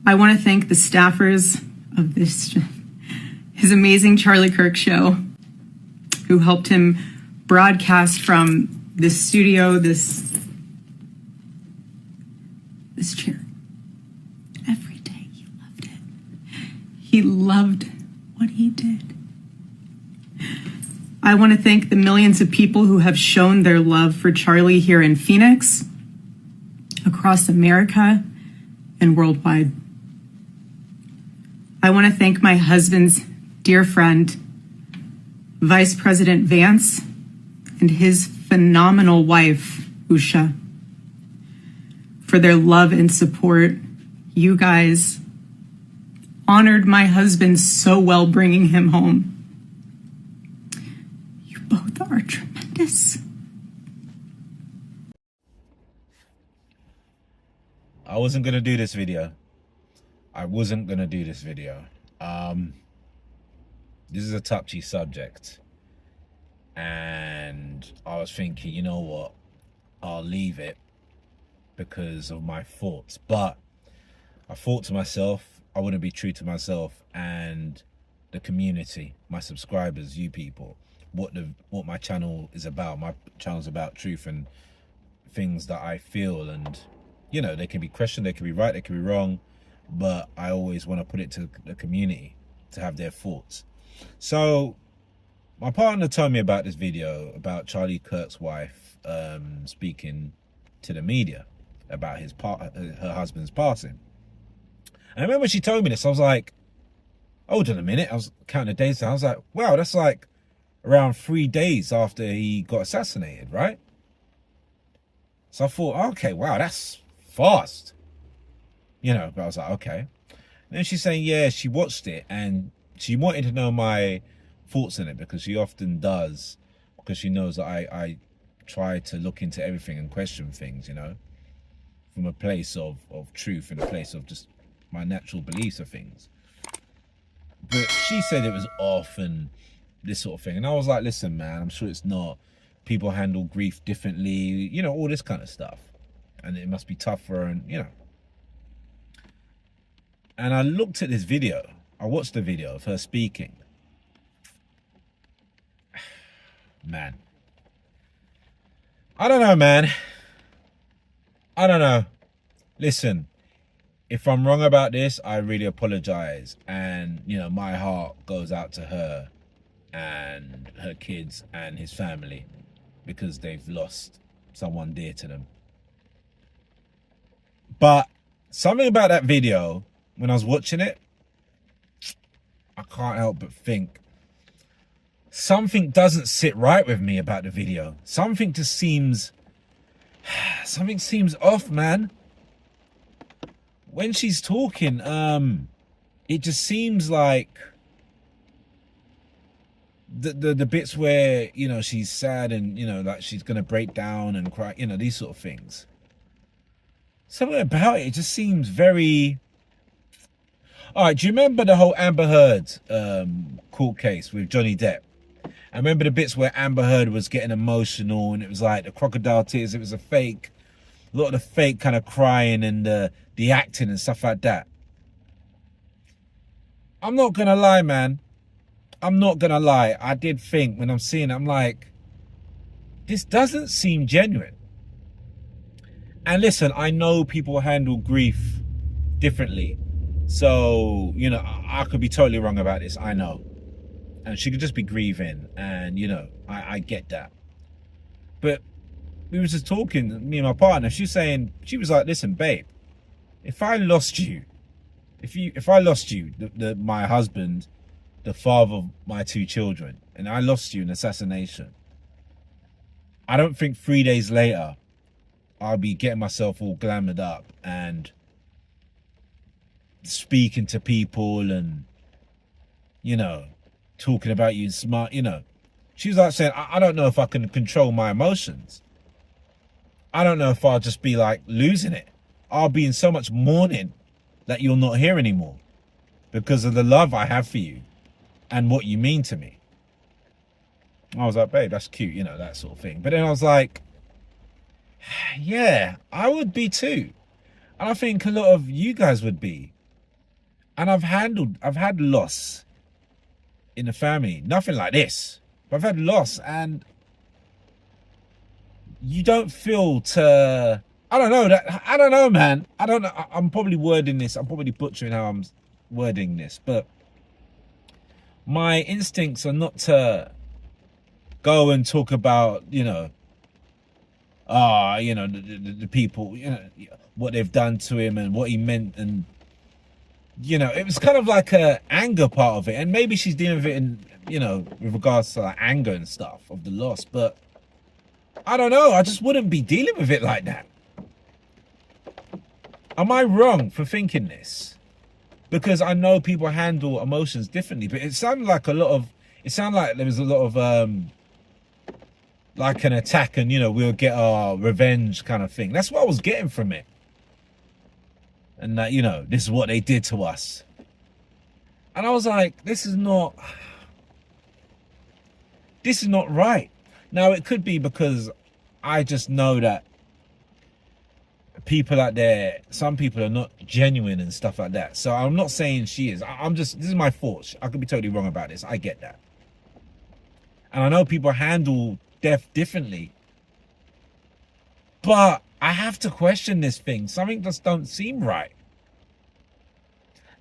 I want to thank the staffers of his amazing Charlie Kirk show, who helped him broadcast from this studio, this chair. Every day he loved it. He loved what he did. I want to thank the millions of people who have shown their love for Charlie here in Phoenix, across America, and worldwide. I want to thank my husband's dear friend, Vice President Vance, and his phenomenal wife, Usha, for their love and support. You guys honored my husband so well, bringing him home. You both are tremendous. I wasn't gonna do this video. This is a touchy subject, and I was thinking, you know what, I'll leave it because of my thoughts. But I thought to myself, I wouldn't be true to myself and the community, my subscribers, you people, what my channel is about. My channel's about truth and things that I feel, and you know, they can be questioned, they can be right, they can be wrong, but I always want to put it to the community to have their thoughts. So my partner told me about this video about Charlie Kirk's wife speaking to the media about her husband's passing. And I remember she told me this, I was like, hold on a minute. I was counting the days. I was like, wow, that's like around 3 days after he got assassinated, right? So I thought, okay, wow, that's fast. You know, but I was like, okay. And then she's saying, yeah, she watched it and she wanted to know my thoughts on it, because she often does, because she knows that I try to look into everything and question things, you know, from a place of truth and a place of just my natural beliefs of things. But she said it was off and this sort of thing. And I was like, listen, man, I'm sure it's not. People handle grief differently, you know, all this kind of stuff. And it must be tougher, and, you know. And I looked at this video. I watched the video of her speaking. Man. I don't know, man. I don't know. Listen, if I'm wrong about this, I really apologize. And, you know, my heart goes out to her and her kids and his family, because they've lost someone dear to them. But something about that video, when I was watching it, I can't help but think something doesn't sit right with me about the video. Something just seems off, man. When she's talking, it just seems like the bits where, you know, she's sad and, you know, like she's gonna break down and cry, you know, these sort of things. Something about it just seems very... All right, do you remember the whole Amber Heard court case with Johnny Depp? I remember the bits where Amber Heard was getting emotional and it was like the crocodile tears. It was a lot of the fake kind of crying and the acting and stuff like that. I'm not gonna lie, man. I'm not gonna lie. I did think when I'm seeing it, I'm like, this doesn't seem genuine. And listen, I know people handle grief differently. So, you know, I could be totally wrong about this, I know. And she could just be grieving, and, you know, I get that. But we was just talking, me and my partner, she was like, listen, babe, if I lost you, if I lost you, my husband, the father of my 2 children, and I lost you in assassination, I don't think 3 days later, I'll be getting myself all glamoured up and speaking to people and, you know, talking about you smart, you know. She was like saying, I don't know if I can control my emotions. I don't know if I'll just be like losing it. I'll be in so much mourning that you're not here anymore because of the love I have for you and what you mean to me. I was like, babe, that's cute, you know, that sort of thing. But then I was like, yeah, I would be too. And I think a lot of you guys would be. And I've had loss in the family. Nothing like this. But I've had loss, and you don't feel to, I don't know, man. I don't know. I'm probably wording this. I'm probably butchering how I'm wording this, but my instincts are not to go and talk about, the people, what they've done to him and what he meant. And, it was kind of like a anger part of it. And maybe she's dealing with it in, with regards to like anger and stuff of the loss. But I don't know. I just wouldn't be dealing with it like that. Am I wrong for thinking this? Because I know people handle emotions differently, but it sounded like there was a lot of, like an attack and, we'll get our revenge kind of thing. That's what I was getting from it. And that, this is what they did to us. And I was like, this is not right. Now, it could be because I just know that people out there, some people are not genuine and stuff like that. So I'm not saying she is. This is my thoughts. I could be totally wrong about this. I get that. And I know people handle death differently. But I have to question this thing. Something just don't seem right.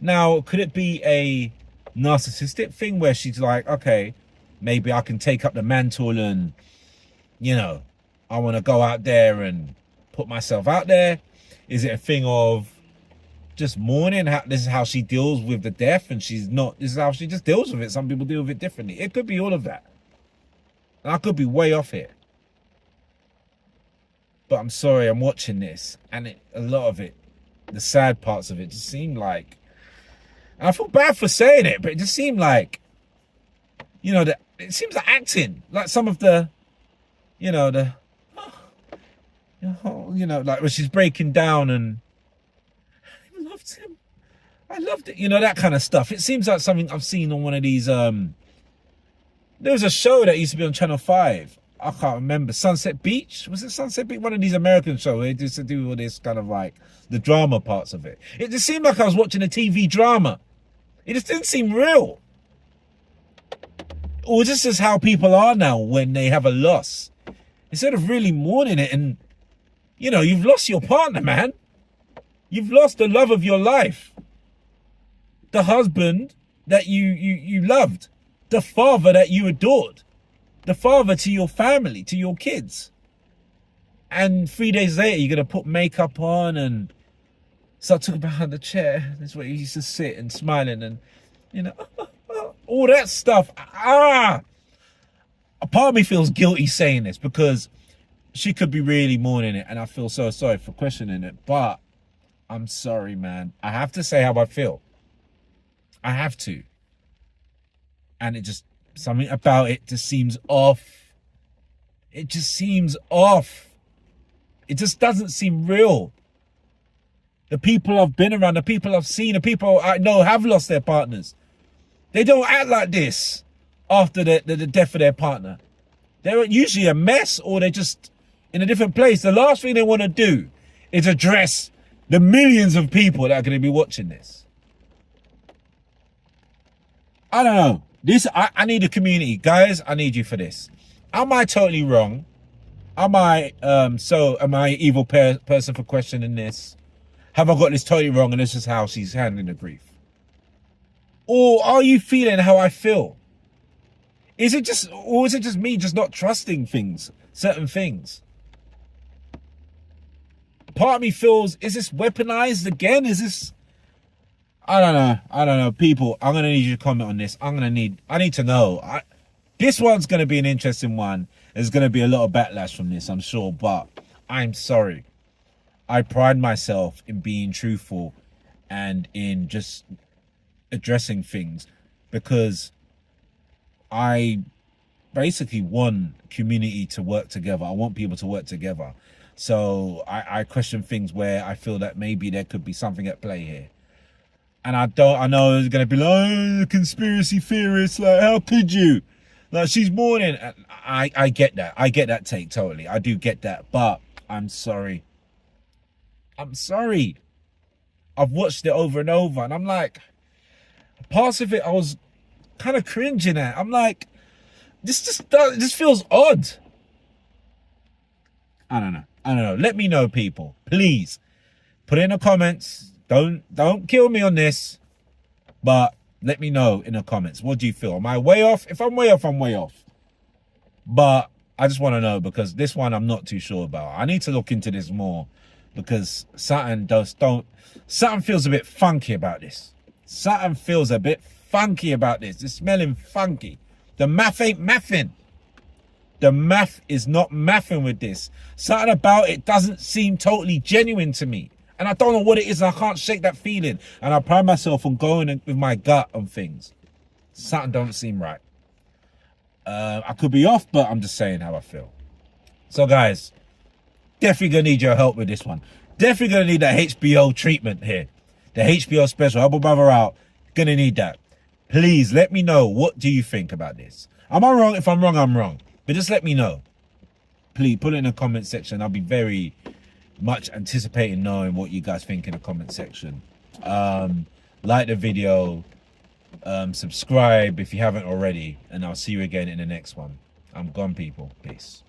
Now, could it be a narcissistic thing where she's like, okay, maybe I can take up the mantle and, I want to go out there and put myself out there? Is it a thing of just mourning? This is how she deals with the death, and this is how she just deals with it. Some people deal with it differently. It could be all of that. And I could be way off here. But I'm sorry, I'm watching this, and a lot of it, the sad parts of it, just seemed like, and I feel bad for saying it, but it just seemed like, it seems like acting, like some of the, like when she's breaking down and I loved him. I loved it. That kind of stuff. It seems like something I've seen on one of these, there was a show that used to be on Channel 5. I can't remember. Sunset Beach? Was it Sunset Beach? One of these American shows. They used to do all this kind of like the drama parts of it. It just seemed like I was watching a TV drama. It just didn't seem real. Or this is how people are now when they have a loss. Instead of really mourning it and, you've lost your partner, man. You've lost the love of your life. The husband that you loved. The father that you adored. The father to your family, to your kids. And 3 days later, you're going to put makeup on and start talking behind the chair. That's where he used to sit and smiling and, all that stuff. A part of me feels guilty saying this because she could be really mourning it. And I feel so sorry for questioning it. But I'm sorry, man. I have to say how I feel. I have to. And something about it just seems off. It just seems off. It just doesn't seem real. The people I've been around, the people I've seen, the people I know have lost their partners. They don't act like this after the death of their partner. They're usually a mess or they're just in a different place. The last thing they want to do is address the millions of people that are going to be watching this. I don't know. I need a community. Guys, I need you for this. Am I totally wrong? Am I evil person for questioning this? Have I got this totally wrong and this is how she's handling the grief? Or are you feeling how I feel? Is it just me just not trusting certain things? Part of me feels, is this weaponized again? Is this, I don't know. People, I'm going to need you to comment on this. I need to know. This one's going to be an interesting one. There's going to be a lot of backlash from this, I'm sure, but I'm sorry. I pride myself in being truthful and in just addressing things because I basically want community to work together. I want people to work together. So I question things where I feel that maybe there could be something at play here. And I know it's going to be like, oh, conspiracy theorists, like, how could you? Like, she's mourning. I get that. I get that take totally. I do get that. But I'm sorry. I'm sorry. I've watched it over and over. And I'm like, parts of it I was kind of cringing at. I'm like, this feels odd. I don't know. Let me know, people. Please put it in the comments. Don't kill me on this, but let me know in the comments. What do you feel? Am I way off? If I'm way off, I'm way off. But I just want to know, because this one I'm not too sure about. I need to look into this more, because something feels a bit funky about this. Something feels a bit funky about this. It's smelling funky. The math ain't mathing. The math is not mathing with this. Something about it doesn't seem totally genuine to me. And I don't know what it is. And I can't shake that feeling. And I pride myself on going with my gut on things. Something don't seem right. I could be off, but I'm just saying how I feel. So guys, definitely gonna need your help with this one. Definitely gonna need that HBO treatment here. The HBO special, Help a Brother Out. Gonna need that. Please let me know, what do you think about this? Am I wrong? If I'm wrong, I'm wrong. But just let me know. Please put it in the comment section. I'll be very much anticipating knowing what you guys think in the comment section. Like the video, subscribe if you haven't already, and I'll see you again in the next one. I'm gone, people. Peace.